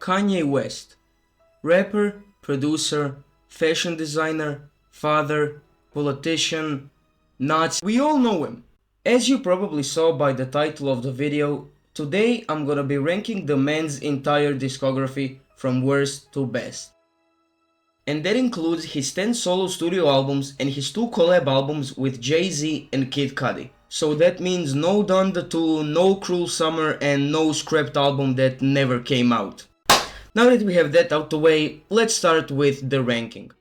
Kanye West. Rapper, producer, fashion designer, father, politician, Nazi. We all know him. As you probably saw by the title of the video, today I'm gonna be ranking the man's entire discography from worst to best. And that includes his 10 solo studio albums and his 2 collab albums with Jay-Z and Kid Cudi. So that means no Donda 2, no Cruel Summer, and no scrapped album that never came out. Now that we have that out the way, let's start with the ranking.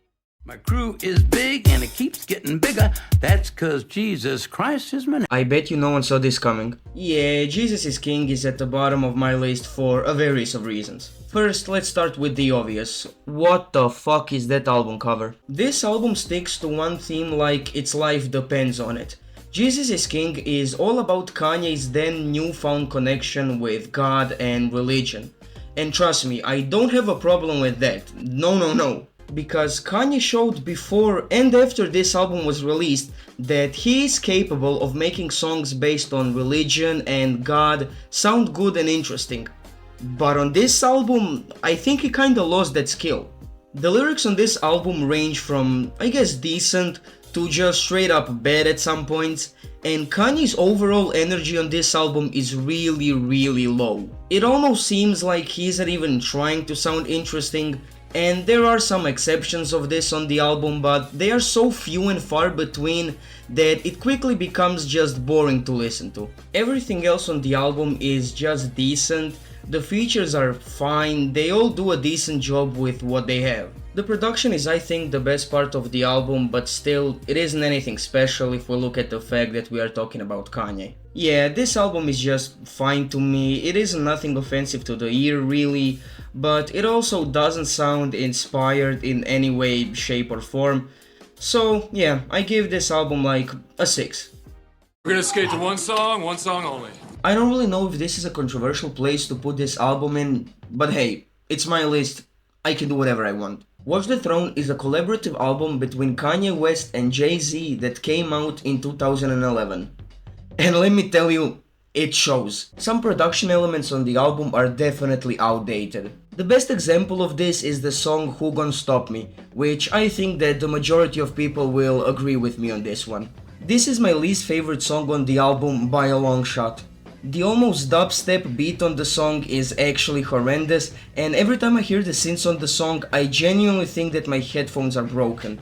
My crew is big and it keeps getting bigger. That's cause Jesus Christ is my name. I bet you no one saw this coming. Yeah, Jesus is King is at the bottom of my list for a variety of reasons. First, let's start with the obvious. What the fuck is that album cover? This album sticks to one theme like its life depends on it. Jesus is King is all about Kanye's then newfound connection with God and religion. And trust me, I don't have a problem with that. No. Because Kanye showed before and after this album was released that he is capable of making songs based on religion and God sound good and interesting. But on this album, I think he kinda lost that skill. The lyrics on this album range from, I guess, decent to just straight up bad at some points, and Kanye's overall energy on this album is really low. It almost seems like he isn't even trying to sound interesting, and there are some exceptions of this on the album, but they are so few and far between that it quickly becomes just boring to listen to. Everything else on the album is just decent, the features are fine, they all do a decent job with what they have. The production is, I think, the best part of the album, but still, it isn't anything special if we look at the fact that we are talking about Kanye. Yeah, this album is just fine to me, it isn't nothing offensive to the ear really, but it also doesn't sound inspired in any way, shape or form. So yeah, I give this album like a 6. We're gonna skate to one song only. I don't really know if this is a controversial place to put this album in, but hey, it's my list, I can do whatever I want. Watch the Throne is a collaborative album between Kanye West and Jay-Z that came out in 2011. And let me tell you, it shows. Some production elements on the album are definitely outdated. The best example of this is the song Who Gon' Stop Me, which I think that the majority of people will agree with me on this one. This is my least favorite song on the album by a long shot. The almost dubstep beat on the song is actually horrendous, and every time I hear the synths on the song, I genuinely think that my headphones are broken.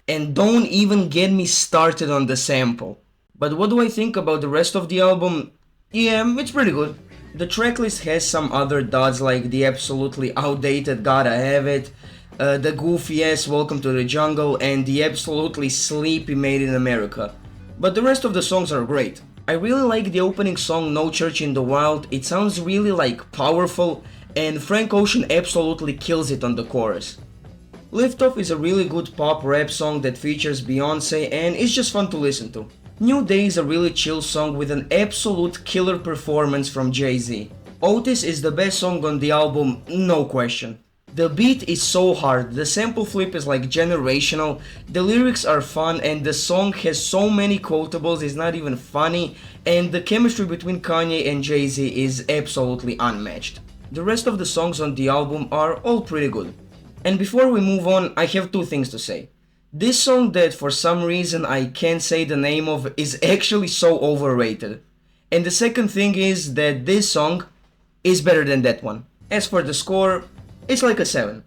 And don't even get me started on the sample. But what do I think about the rest of the album? Yeah, it's pretty good. The tracklist has some other duds like the absolutely outdated Gotta Have It, the goofy ass Welcome to the Jungle, and the absolutely sleepy Made in America. But the rest of the songs are great. I really like the opening song No Church in the Wild, it sounds really like powerful, and Frank Ocean absolutely kills it on the chorus. Lift Off is a really good pop rap song that features Beyonce and it's just fun to listen to. New Day is a really chill song with an absolute killer performance from Jay-Z. Otis is the best song on the album, no question. The beat is so hard, the sample flip is like generational, the lyrics are fun and the song has so many quotables it's not even funny, and the chemistry between Kanye and Jay-Z is absolutely unmatched. The rest of the songs on the album are all pretty good. And before we move on, I have 2 things to say. This song that for some reason I can't say the name of is actually so overrated. And the second thing is that this song is better than that one. As for the score, it's like a 7.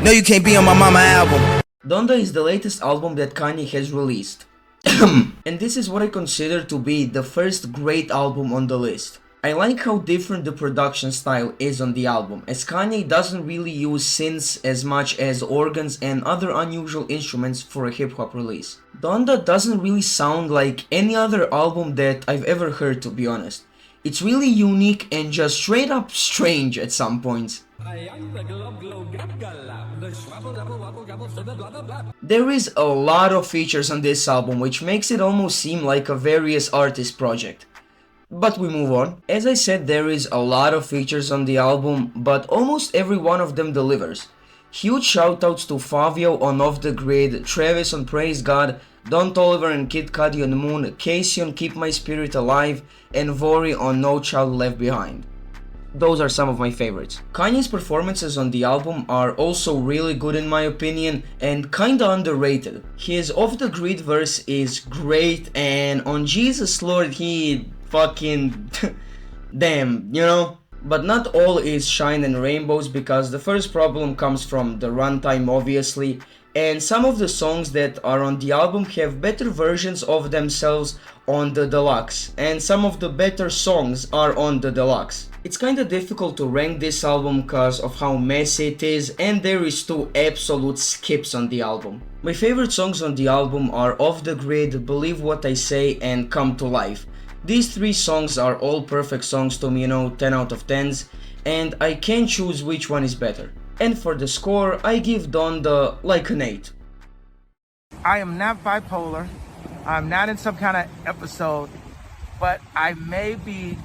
No, you can't be on my mama album. Donda is the latest album that Kanye has released. And this is what I consider to be the first great album on the list. I like how different the production style is on the album, as Kanye doesn't really use synths as much as organs and other unusual instruments for a hip-hop release. Donda doesn't really sound like any other album that I've ever heard, to be honest. It's really unique and just straight up strange at some points. There is a lot of features on this album, which makes it almost seem like a various artist project. But we move on. As I said, there is a lot of features on the album, but almost every one of them delivers. Huge shoutouts to Fabio on Off the Grid, Travis on Praise God, Don Toliver and Kid Cudi on Moon, Casey on Keep My Spirit Alive, and Vori on No Child Left Behind. those are some of my favorites. Kanye's performances on the album are also really good in my opinion and kinda underrated. His Off the Grid verse is great, and on Jesus Lord he fucking damn, you know? But not all is shine and rainbows, because the first problem comes from the runtime obviously, and some of the songs that are on the album have better versions of themselves on the deluxe, and some of the better songs are on the deluxe. It's kinda difficult to rank this album because of how messy it is, and there is two absolute skips on the album. My favorite songs on the album are Off the Grid, Believe What I Say, and Come to Life. These three songs are all perfect songs to me, you know, 10 out of 10s, and I can't choose which one is better. And for the score, I give Donda like an 8. I am not bipolar. I'm not in some kind of episode, but I may be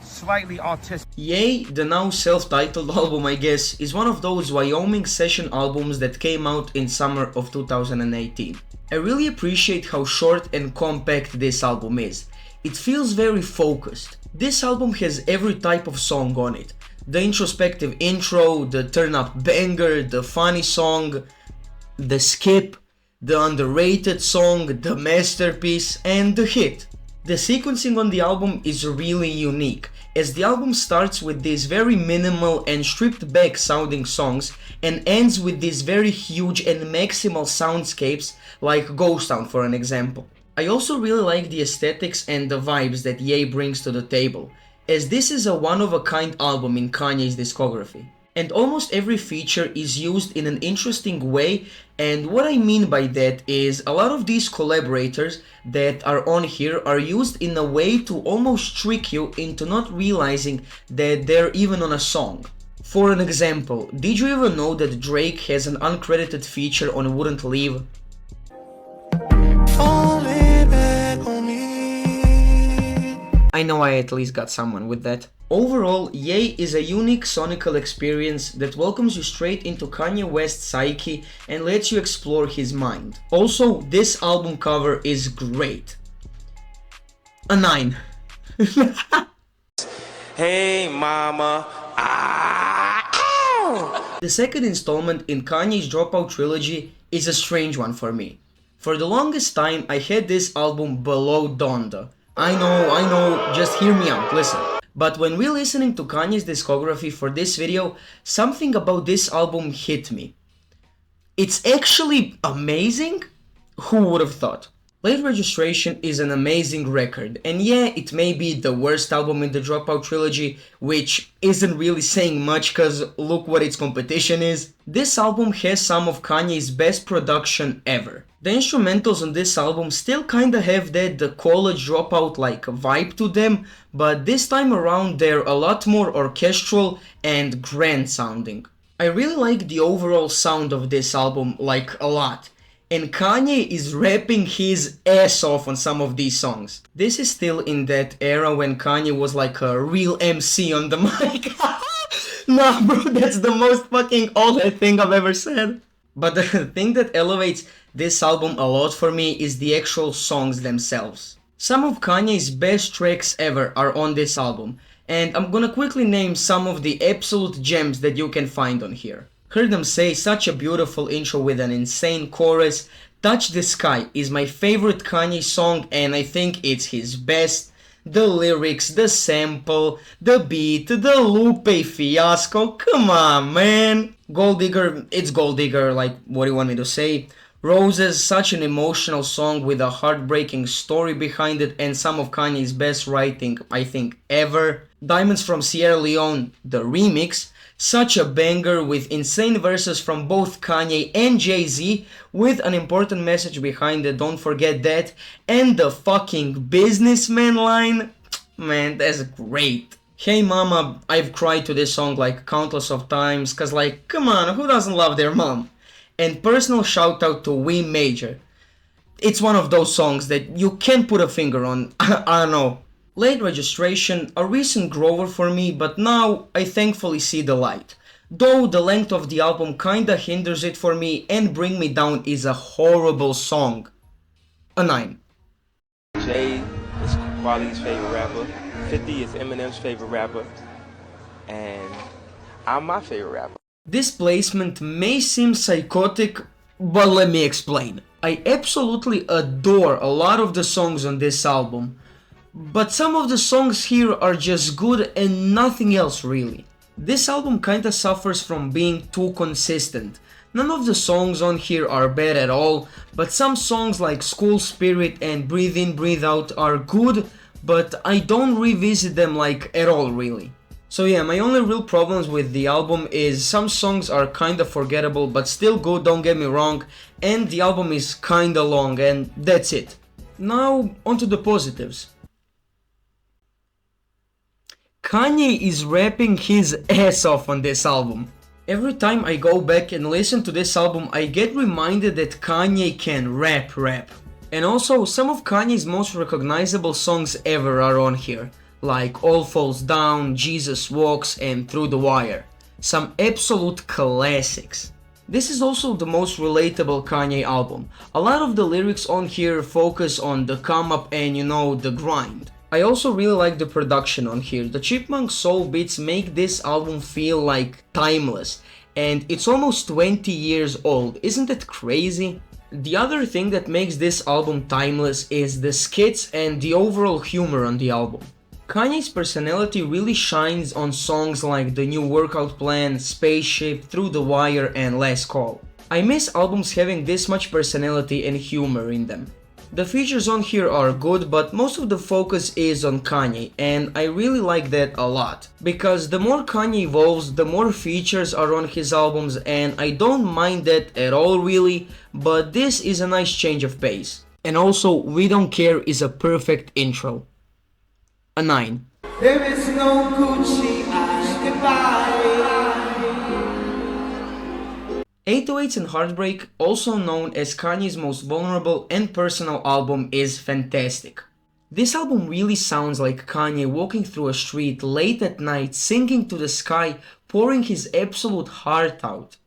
slightly autistic. Yay, the now self-titled album, I guess, is one of those Wyoming session albums that came out in summer of 2018. I really appreciate how short and compact this album is. It feels very focused. This album has every type of song on it. The introspective intro, the turn-up banger, the funny song, the skip, the underrated song, the masterpiece, and the hit. The sequencing on the album is really unique, as the album starts with these very minimal and stripped back sounding songs and ends with these very huge and maximal soundscapes like Ghost Town for an example. I also really like the aesthetics and the vibes that Ye brings to the table, as this is a one-of-a-kind album in Kanye's discography. And almost every feature is used in an interesting way, and what I mean by that is a lot of these collaborators that are on here are used in a way to almost trick you into not realizing that they're even on a song. For an example, did you ever know that Drake has an uncredited feature on Wouldn't Leave? I know I at least got someone with that. Overall, Ye is a unique sonical experience that welcomes you straight into Kanye West's psyche and lets you explore his mind. Also, this album cover is great. A 9. Hey mama, The second installment in Kanye's Dropout trilogy is a strange one for me. For the longest time, I had this album below Donda. I know, just hear me out, listen. But when re-listening to Kanye's discography for this video, something about this album hit me. It's actually amazing? Who would have thought? Late Registration is an amazing record, and yeah, it may be the worst album in the Dropout trilogy, which isn't really saying much cause look what its competition is. This album has some of Kanye's best production ever. The instrumentals on this album still kinda have that the college dropout like vibe to them, but this time around they're a lot more orchestral and grand sounding. I really like the overall sound of this album, like a lot. And Kanye is rapping his ass off on some of these songs. This is still in that era when Kanye was like a real MC on the mic. Nah bro, that's the most fucking old thing I've ever said. But the thing that elevates this album a lot for me is the actual songs themselves. Some of Kanye's best tracks ever are on this album, and I'm gonna quickly name some of the absolute gems that you can find on here. Heard Them Say, such a beautiful intro with an insane chorus. Touch the Sky is my favorite Kanye song and I think it's his best. The lyrics, the sample, the beat, the Lupe fiasco, come on man. Gold Digger, it's Gold Digger, like what do you want me to say? Roses, such an emotional song with a heartbreaking story behind it and some of Kanye's best writing, I think, ever. Diamonds from Sierra Leone, the remix, such a banger with insane verses from both Kanye and Jay-Z with an important message behind it, don't forget that. And the fucking businessman line, man, that's great. Hey Mama, I've cried to this song like countless of times, cause like, come on, who doesn't love their mom? And personal shout out to We Major. It's one of those songs that you can't put a finger on, I don't know. Late Registration, a recent grower for me, but now I thankfully see the light. Though the length of the album kinda hinders it for me and Bring Me Down is a horrible song. A 9. Jay is Kweli's favorite rapper. 50 is Eminem's favorite rapper. and I'm my favorite rapper. This placement may seem psychotic, but let me explain. I absolutely adore a lot of the songs on this album, but some of the songs here are just good and nothing else really. This album kinda suffers from being too consistent. None of the songs on here are bad at all, but some songs like School Spirit and Breathe In Breathe Out are good, but I don't revisit them like at all really. So yeah, my only real problems with the album is some songs are kinda forgettable but still good, don't get me wrong, and the album is kinda long, and that's it. Now onto the positives. Kanye is rapping his ass off on this album. Every time I go back and listen to this album, I get reminded that Kanye can rap. And also, some of Kanye's most recognizable songs ever are on here, like All Falls Down, Jesus Walks, and Through the Wire. Some absolute classics. This is also the most relatable Kanye album. A lot of the lyrics on here focus on the come up and the grind. I also really like the production on here. The Chipmunk Soul beats make this album feel like timeless, and it's almost 20 years old. Isn't that crazy? The other thing that makes this album timeless is the skits and the overall humor on the album. Kanye's personality really shines on songs like The New Workout Plan, Spaceship, Through the Wire, and Last Call. I miss albums having this much personality and humor in them. The features on here are good, but most of the focus is on Kanye, and I really like that a lot. Because the more Kanye evolves, the more features are on his albums, and I don't mind that at all really, but this is a nice change of pace. And also, We Don't Care is a perfect intro. A 9. There is no Gucci I can buy. 808s and Heartbreak, also known as Kanye's most vulnerable and personal album, is fantastic. This album really sounds like Kanye walking through a street late at night, singing to the sky, pouring his absolute heart out.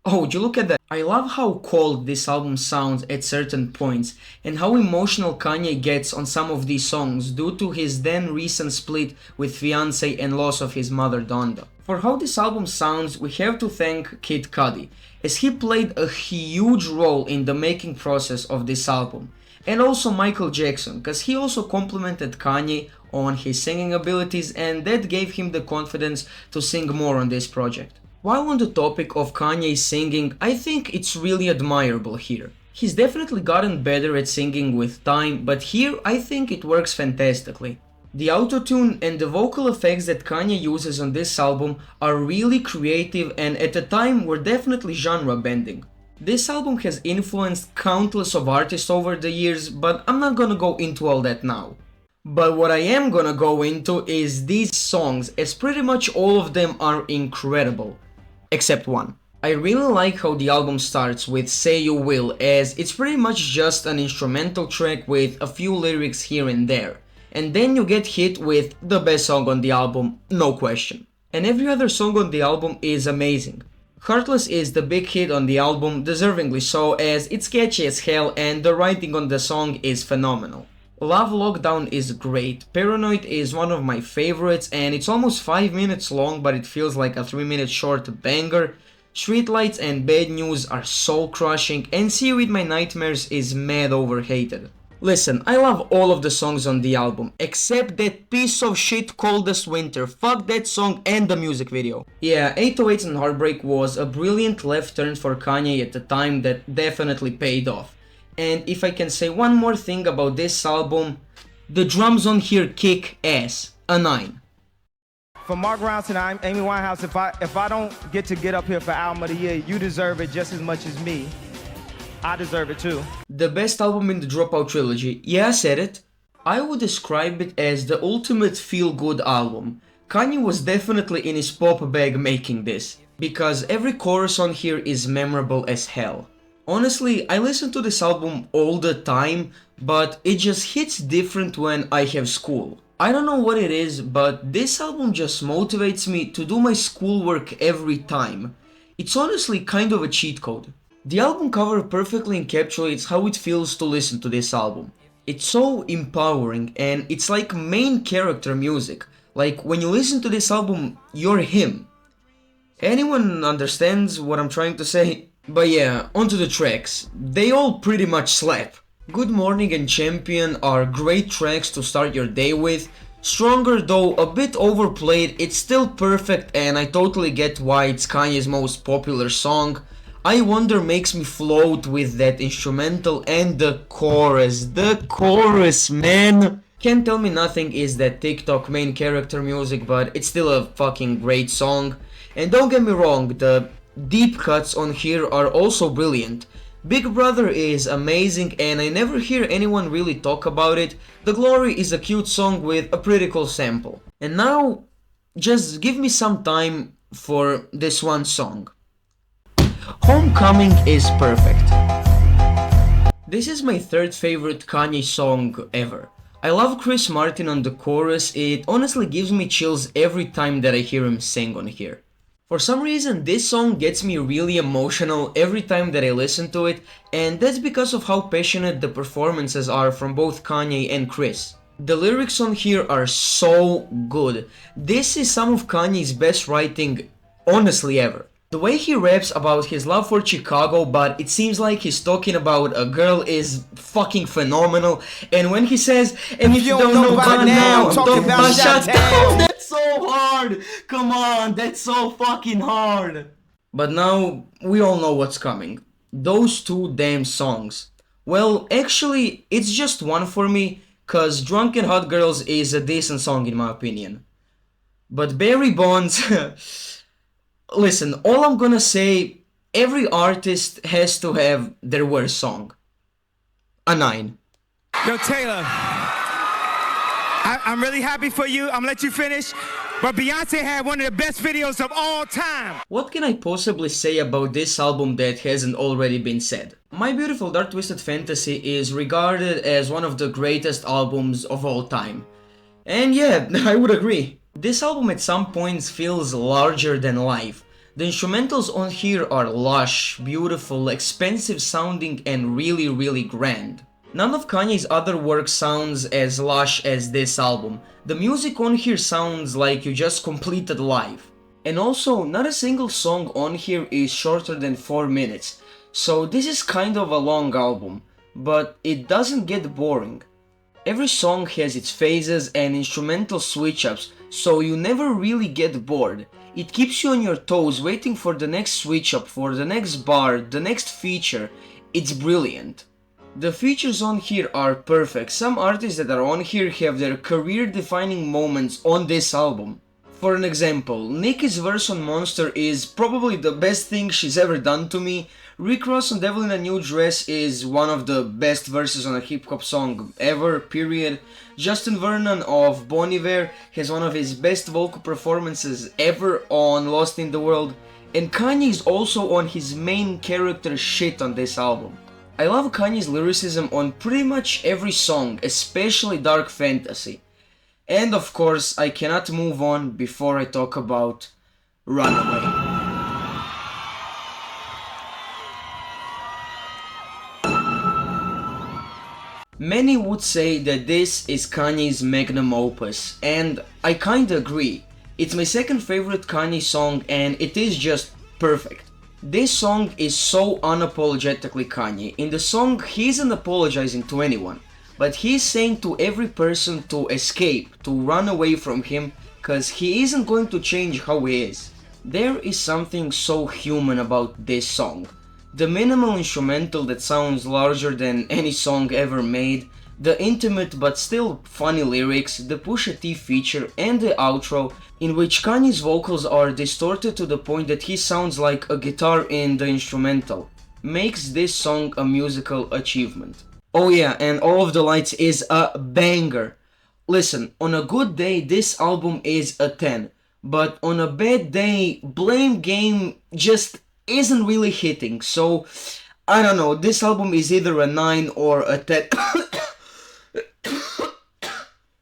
Oh, would you look at that? I love how cold this album sounds at certain points, and how emotional Kanye gets on some of these songs due to his then recent split with fiancé and loss of his mother Donda. For how this album sounds, we have to thank Kid Cudi, as he played a huge role in the making process of this album. And also Michael Jackson, cause he also complimented Kanye on his singing abilities, and that gave him the confidence to sing more on this project. While on the topic of Kanye's singing, I think it's really admirable here. He's definitely gotten better at singing with time, but here I think it works fantastically. The autotune and the vocal effects that Kanye uses on this album are really creative and at the time were definitely genre bending. This album has influenced countless of artists over the years, but I'm not gonna go into all that now. But what I am gonna go into is these songs, as pretty much all of them are incredible. Except one. I really like how the album starts with Say You Will, as it's pretty much just an instrumental track with a few lyrics here and there. And then you get hit with the best song on the album, no question. And every other song on the album is amazing. Heartless is the big hit on the album, deservingly so, as it's catchy as hell and the writing on the song is phenomenal. Love Lockdown is great, Paranoid is one of my favorites and it's almost 5 minutes long but it feels like a 3-minute short banger. Streetlights and Bad News are soul crushing, and See You With My Nightmares is mad overhated. Listen, I love all of the songs on the album, except that piece of shit Coldest Winter. Fuck that song and the music video. Yeah, 808s and Heartbreak was a brilliant left turn for Kanye at the time that definitely paid off. And if I can say one more thing about this album, the drums on here kick ass. A 9. From Mark Ronson and Amy Winehouse, if I don't get up here for Album of the Year, you deserve it just as much as me. I deserve it too. The best album in the Dropout trilogy. Yeah, I said it. I would describe it as the ultimate feel-good album. Kanye was definitely in his pop bag making this, because every chorus on here is memorable as hell. Honestly, I listen to this album all the time, but it just hits different when I have school. I don't know what it is, but this album just motivates me to do my schoolwork every time. It's honestly kind of a cheat code. The album cover perfectly encapsulates how it feels to listen to this album. It's so empowering and it's like main character music. Like, when you listen to this album, you're him. Anyone understands what I'm trying to say? But yeah, onto the tracks. They all pretty much slap. Good Morning and Champion are great tracks to start your day with. Stronger, though a bit overplayed, it's still perfect, and I totally get why it's Kanye's most popular song. I Wonder makes me float with that instrumental and the chorus. The chorus, man! Can't Tell Me Nothing is that TikTok main character music, but it's still a fucking great song. And don't get me wrong, the deep cuts on here are also brilliant. Big Brother is amazing and I never hear anyone really talk about it. The Glory is a cute song with a pretty cool sample. And now, just give me some time for this one song. Homecoming is perfect. This is my third favorite Kanye song ever. I love Chris Martin on the chorus, it honestly gives me chills every time that I hear him sing on here. For some reason, this song gets me really emotional every time that I listen to it, and that's because of how passionate the performances are from both Kanye and Chris. The lyrics on here are so good. This is some of Kanye's best writing, honestly, ever. The way he raps about his love for Chicago, but it seems like he's talking about a girl, is fucking phenomenal. And when he says, and if you don't know by now, I'm talking about shut down. That's so hard. Come on, that's so fucking hard. But now, we all know what's coming. Those two damn songs. Well, actually, it's just one for me, cause Drunken Hot Girls is a decent song in my opinion. But Barry Bonds... Listen, all I'm gonna say, every artist has to have their worst song. A 9. Yo, Taylor, I'm really happy for you. I'm gonna let you finish. But Beyonce had one of the best videos of all time. What can I possibly say about this album that hasn't already been said? My Beautiful Dark Twisted Fantasy is regarded as one of the greatest albums of all time. And yeah, I would agree. This album at some points feels larger than life. The instrumentals on here are lush, beautiful, expensive sounding and really grand. None of Kanye's other work sounds as lush as this album. The music on here sounds like you just completed life. And also, not a single song on here is shorter than 4 minutes. So this is kind of a long album, but it doesn't get boring. Every song has its phases and instrumental switch-ups, so you never really get bored. It keeps you on your toes waiting for the next switch-up, for the next bar, the next feature. It's brilliant. The features on here are perfect. Some artists that are on here have their career-defining moments on this album. For an example, Nicki's verse on Monster is probably the best thing she's ever done to me. Rick Ross on Devil in a New Dress is one of the best verses on a hip-hop song ever, period. Justin Vernon of Bon Iver has one of his best vocal performances ever on Lost in the World. And Kanye is also on his main character shit on this album. I love Kanye's lyricism on pretty much every song, especially Dark Fantasy. And of course, I cannot move on before I talk about Runaway. Many would say that this is Kanye's magnum opus, and I kinda agree. It's my second favorite Kanye song and it is just perfect. This song is so unapologetically Kanye. In the song, he isn't apologizing to anyone, but he's saying to every person to escape, to run away from him, cause he isn't going to change how he is. There is something so human about this song. The minimal instrumental that sounds larger than any song ever made, the intimate but still funny lyrics, the Pusha T feature, and the outro, in which Kanye's vocals are distorted to the point that he sounds like a guitar in the instrumental, makes this song a musical achievement. Oh yeah, and All of the Lights is a banger. Listen, on a good day this album is a 10, but on a bad day, Blame Game just isn't really hitting, so I don't know, this album is either a 9 or a 10.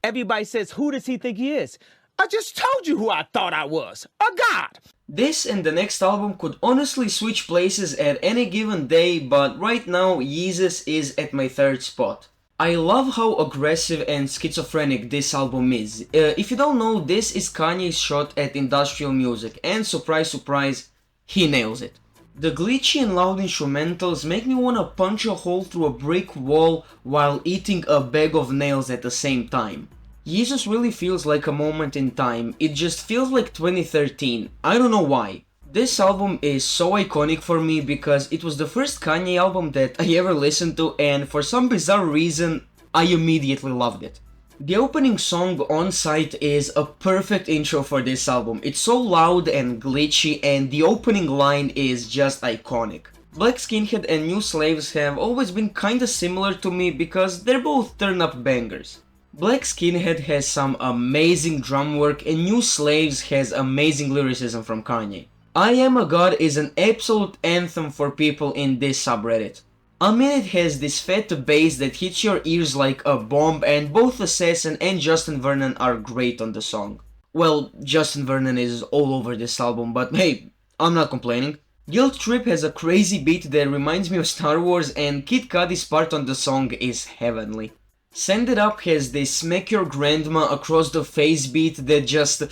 Everybody says, who does he think he is? I just told you who I thought I was, a god. This and the next album could honestly switch places at any given day, but right now Yeezus is at my third spot. I love how aggressive and schizophrenic this album is. If you don't know, this is Kanye's shot at industrial music, and surprise surprise, he nails it. The glitchy and loud instrumentals make me wanna punch a hole through a brick wall while eating a bag of nails at the same time. Jesus really feels like a moment in time, it just feels like 2013, I don't know why. This album is so iconic for me because it was the first Kanye album that I ever listened to, and for some bizarre reason, I immediately loved it. The opening song, On Sight, is a perfect intro for this album. It's so loud and glitchy, and the opening line is just iconic. Black Skinhead and New Slaves have always been kinda similar to me because they're both turn-up bangers. Black Skinhead has some amazing drum work, and New Slaves has amazing lyricism from Kanye. I Am a God is an absolute anthem for people in this subreddit. I mean, it has this fat bass that hits your ears like a bomb, and both Assassin and Justin Vernon are great on the song. Well, Justin Vernon is all over this album, but hey, I'm not complaining. Guilt Trip has a crazy beat that reminds me of Star Wars, and Kid Cudi's part on the song is heavenly. Send It Up has this smack your grandma across the face beat that just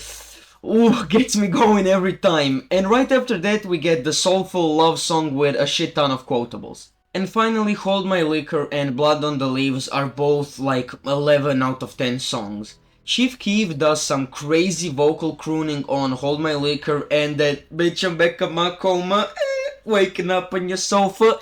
gets me going every time, and right after that we get the soulful love song with a shit ton of quotables. And finally, Hold My Liquor and Blood on the Leaves are both like 11 out of 10 songs. Chief Keef does some crazy vocal crooning on Hold My Liquor, and that bitch I'm back at my coma, waking up on your sofa,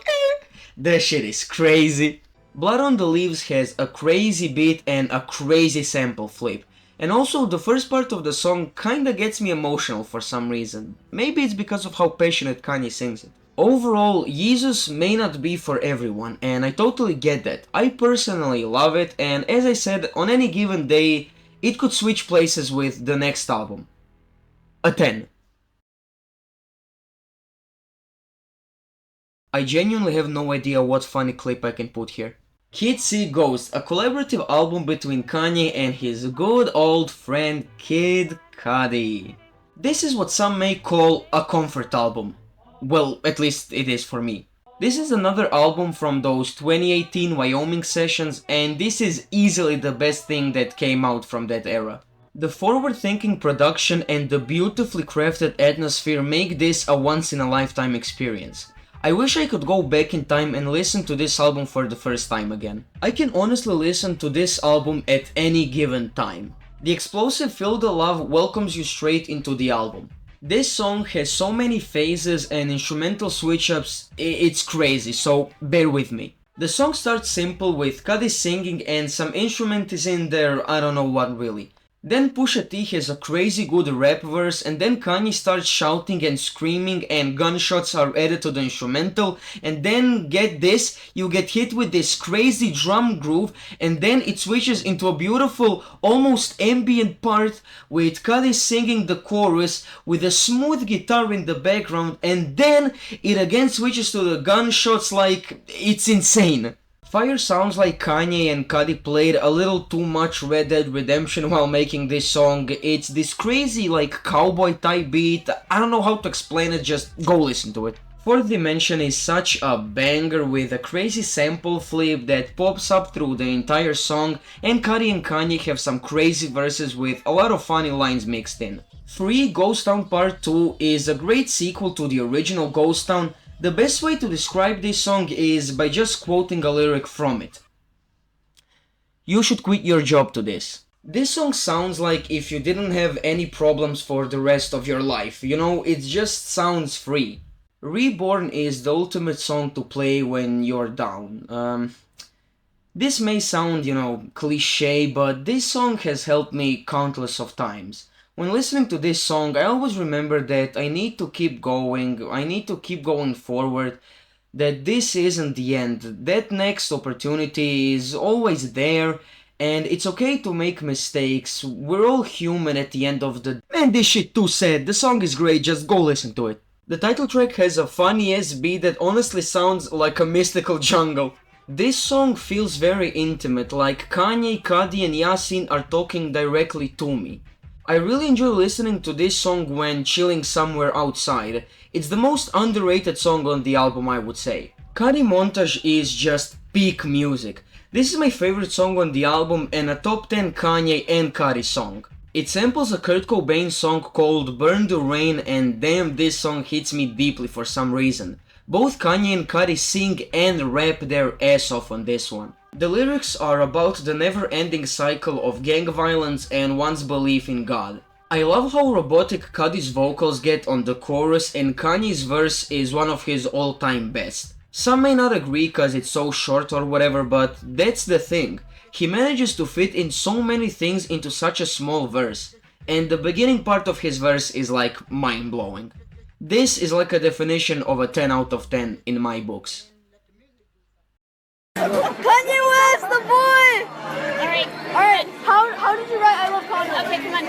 that shit is crazy. Blood on the Leaves has a crazy beat and a crazy sample flip. And also the first part of the song kinda gets me emotional for some reason. Maybe it's because of how passionate Kanye sings it. Overall, Jesus may not be for everyone, and I totally get that. I personally love it, and as I said, on any given day, it could switch places with the next album. A 10. I genuinely have no idea what funny clip I can put here. Kid See Ghost, a collaborative album between Kanye and his good old friend Kid Cudi. This is what some may call a comfort album. Well, at least it is for me. This is another album from those 2018 Wyoming sessions, and this is easily the best thing that came out from that era. The forward-thinking production and the beautifully crafted atmosphere make this a once-in-a-lifetime experience. I wish I could go back in time and listen to this album for the first time again. I can honestly listen to this album at any given time. The explosive Feel the Love welcomes you straight into the album. This song has so many phases and instrumental switch-ups, it's crazy, so bear with me. The song starts simple with Cudi singing and some instrument is in there, I don't know what really. Then Pusha T has a crazy good rap verse, and then Kanye starts shouting and screaming and gunshots are added to the instrumental, and then get this, you get hit with this crazy drum groove, and then it switches into a beautiful, almost ambient part with Cudi singing the chorus with a smooth guitar in the background, and then it again switches to the gunshots like it's insane. Fire sounds like Kanye and Cudi played a little too much Red Dead Redemption while making this song. It's this crazy like cowboy type beat, I don't know how to explain it, just go listen to it. Fourth Dimension is such a banger with a crazy sample flip that pops up through the entire song, and Cudi and Kanye have some crazy verses with a lot of funny lines mixed in. 3 Ghost Town Part 2 is a great sequel to the original Ghost Town. The best way to describe this song is by just quoting a lyric from it. You should quit your job to this. This song sounds like if you didn't have any problems for the rest of your life, you know, it just sounds free. Reborn is the ultimate song to play when you're down. This may sound, you know, cliche, but this song has helped me countless of times. When listening to this song, I always remember that I need to keep going, I need to keep going forward, that this isn't the end, that next opportunity is always there, and it's okay to make mistakes, we're all human at the end of the... Man, this shit too sad, the song is great, just go listen to it. The title track has a funny ass beat that honestly sounds like a mystical jungle. This song feels very intimate, like Kanye, Cudi and Yasin are talking directly to me. I really enjoy listening to this song when chilling somewhere outside. It's the most underrated song on the album, I would say. Cudi Montage is just peak music. This is my favorite song on the album and a top 10 Kanye and Cudi song. It samples a Kurt Cobain song called Burn the Rain, and damn, this song hits me deeply for some reason. Both Kanye and Cudi sing and rap their ass off on this one. The lyrics are about the never-ending cycle of gang violence and one's belief in God. I love how robotic Cudi's vocals get on the chorus, and Kanye's verse is one of his all-time best. Some may not agree cause it's so short or whatever, but that's the thing. He manages to fit in so many things into such a small verse, and the beginning part of his verse is like mind-blowing. This is like a definition of a 10 out of 10 in my books. Kanye West, the boy! Alright, how did you write I Love Pablo? Okay, come on.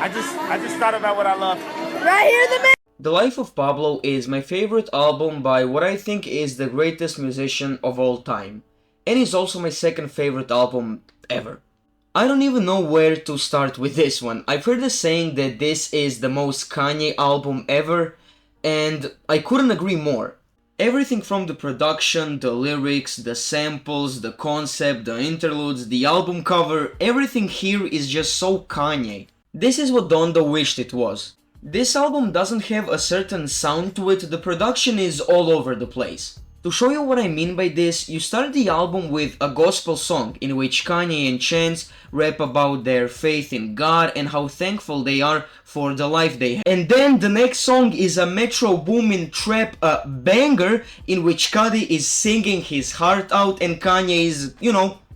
I just thought about what I love. Right here, the man! The Life of Pablo is my favorite album by what I think is the greatest musician of all time, and is also my second favorite album ever. I don't even know where to start with this one. I've heard the saying that this is the most Kanye album ever, and I couldn't agree more. Everything from the production, the lyrics, the samples, the concept, the interludes, the album cover, everything here is just so Kanye. This is what Donda wished it was. This album doesn't have a certain sound to it, the production is all over the place. To show you what I mean by this, you start the album with a gospel song in which Kanye and Chance rap about their faith in God and how thankful they are for the life they have. And then the next song is a Metro Boomin trap banger in which Cudi is singing his heart out and Kanye is,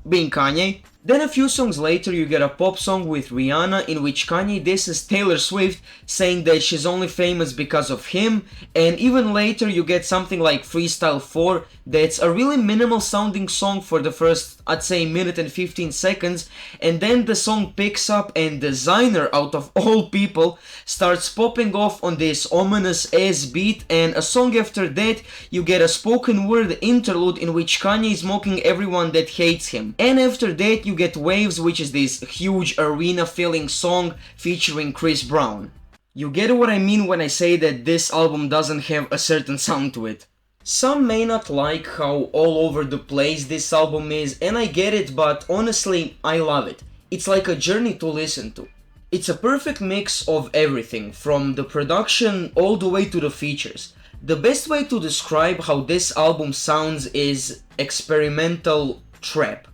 being Kanye. Then a few songs later you get a pop song with Rihanna in which Kanye disses Taylor Swift, saying that she's only famous because of him, and even later you get something like Freestyle 4 that's a really minimal sounding song for the first, I'd say, minute and 15 seconds, and then the song picks up and Designer, out of all people, starts popping off on this ominous ass beat, and a song after that you get a spoken word interlude in which Kanye is mocking everyone that hates him, and after that you get Waves, which is this huge arena filling song featuring Chris Brown. You get what I mean when I say that this album doesn't have a certain sound to it. Some may not like how all over the place this album is, and I get it, but honestly, I love it. It's like a journey to listen to. It's a perfect mix of everything, from the production all the way to the features. The best way to describe how this album sounds is experimental trap.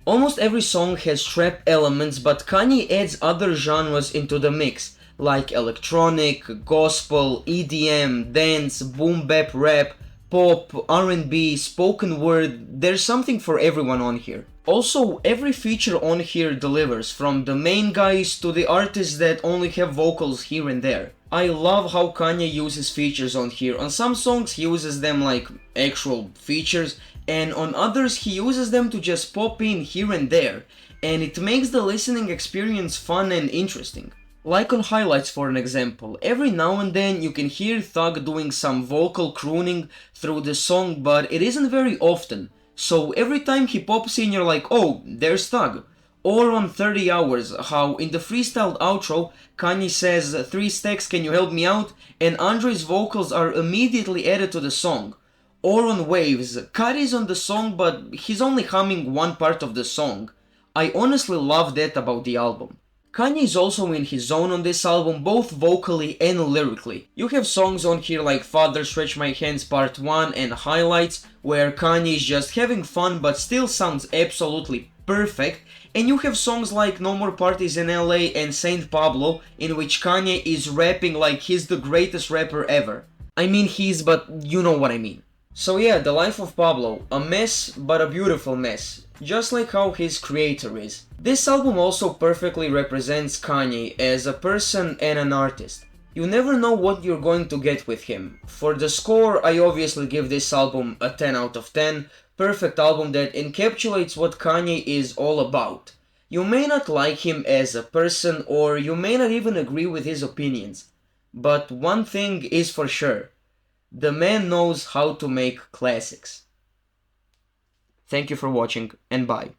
Almost every song has trap elements, but Kanye adds other genres into the mix, like electronic, gospel, EDM, dance, boom bap rap, pop, R&B, spoken word. There's something for everyone on here. Also, every feature on here delivers, from the main guys to the artists that only have vocals here and there. I love how Kanye uses features on here. On some songs he uses them like actual features, and on others he uses them to just pop in here and there, and it makes the listening experience fun and interesting. Like on Highlights, for an example, every now and then you can hear Thug doing some vocal crooning through the song, but it isn't very often, so every time he pops in you're like, oh, there's Thug. Or on 30 Hours, how in the freestyled outro, Kanye says, 3 stacks, can you help me out? And Andre's vocals are immediately added to the song. Or on Waves, Cudi's on the song but he's only humming one part of the song. I honestly love that about the album. Kanye is also in his zone on this album, both vocally and lyrically. You have songs on here like Father Stretch My Hands Part 1 and Highlights, where Kanye is just having fun but still sounds absolutely perfect, and you have songs like No More Parties in LA and Saint Pablo, in which Kanye is rapping like he's the greatest rapper ever. I mean but you know what I mean. So yeah, The Life of Pablo, a mess but a beautiful mess, just like how his creator is. This album also perfectly represents Kanye as a person and an artist. You never know what you're going to get with him. For the score, I obviously give this album a 10 out of 10, perfect album that encapsulates what Kanye is all about. You may not like him as a person, or you may not even agree with his opinions, but one thing is for sure. The man knows how to make classics. Thank you for watching, and bye.